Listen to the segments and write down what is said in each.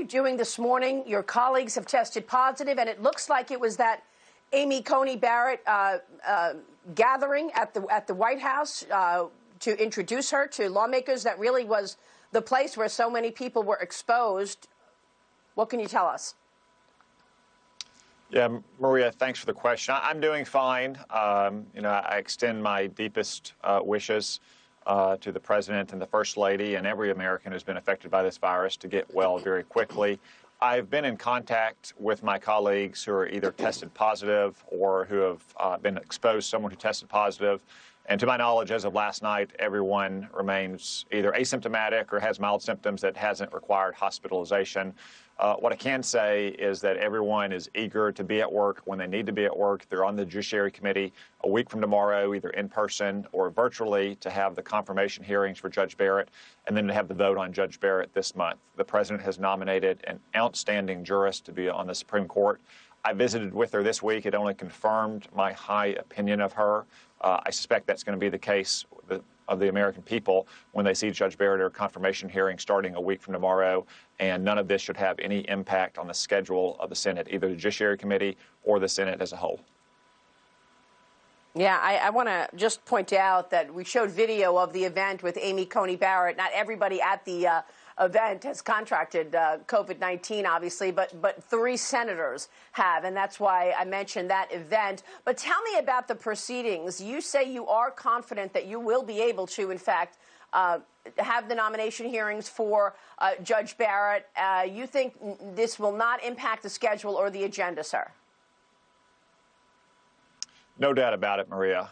you doing this morning? Your colleagues have tested positive, and it looks like it was that Amy Coney Barrett gathering at the White House to introduce her to lawmakers. That really was the place where so many people were exposed. What can you tell us? Yeah, Maria, thanks for the question. I'm doing fine. I extend my deepest wishes to the president and the first lady and every American who's been affected by this virus to get well very quickly. I've been in contact with my colleagues who are either tested positive or who have been exposed to someone who tested positive. And to my knowledge, as of last night, everyone remains either asymptomatic or has mild symptoms that hasn't required hospitalization. What I can say is that everyone is eager to be at work when they need to be at work. They're on the Judiciary Committee a week from tomorrow, either in person or virtually, to have the confirmation hearings for Judge Barrett and then to have the vote on Judge Barrett this month. The president has nominated an outstanding jurist to be on the Supreme Court. I visited with her this week. It only confirmed my high opinion of her. I suspect that's going to be the case of the American people when they see Judge Barrett at her confirmation hearing starting a week from tomorrow. And none of this should have any impact on the schedule of the Senate, either the Judiciary Committee or the Senate as a whole. Yeah, I want to just point out that we showed video of the event with Amy Coney Barrett. Not everybody at the event has contracted COVID-19, obviously, but 3 senators have, and that's why I mentioned that event. But tell me about the proceedings. You say you are confident that you will be able to, in fact, have the nomination hearings for Judge Barrett. You think this will not impact the schedule or the agenda, sir? No doubt about it, Maria.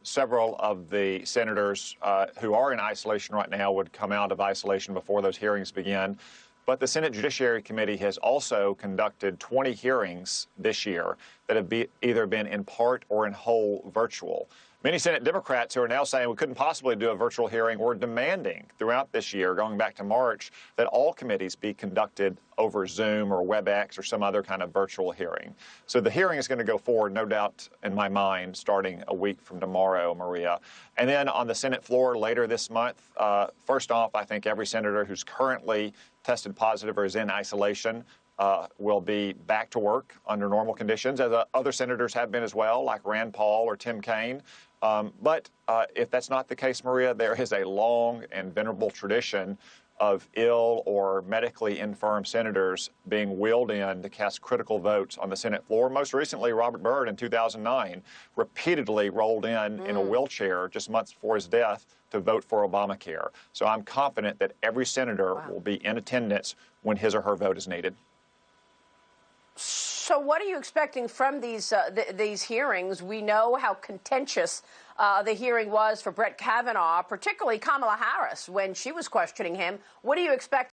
Several of the senators who are in isolation right now would come out of isolation before those hearings begin. But the Senate Judiciary Committee has also conducted 20 hearings this year that have either been in part or in whole virtual. Many Senate Democrats who are now saying we couldn't possibly do a virtual hearing were demanding throughout this year, going back to March, that all committees be conducted over Zoom or WebEx or some other kind of virtual hearing. So the hearing is going to go forward, no doubt in my mind, starting a week from tomorrow, Maria. And then on the Senate floor later this month, first off, I think every senator who's currently tested positive or is in isolation will be back to work under normal conditions, as other senators have been as well, like Rand Paul or Tim Kaine. But if that's not the case, Maria, there is a long and venerable tradition of ill or medically infirm senators being wheeled in to cast critical votes on the Senate floor. Most recently, Robert Byrd in 2009 repeatedly rolled in a wheelchair just months before his death to vote for Obamacare. So I'm confident that every senator will be in attendance when his or her vote is needed. So what are you expecting from these hearings? We know how contentious the hearing was for Brett Kavanaugh, particularly Kamala Harris, when she was questioning him. What do you expect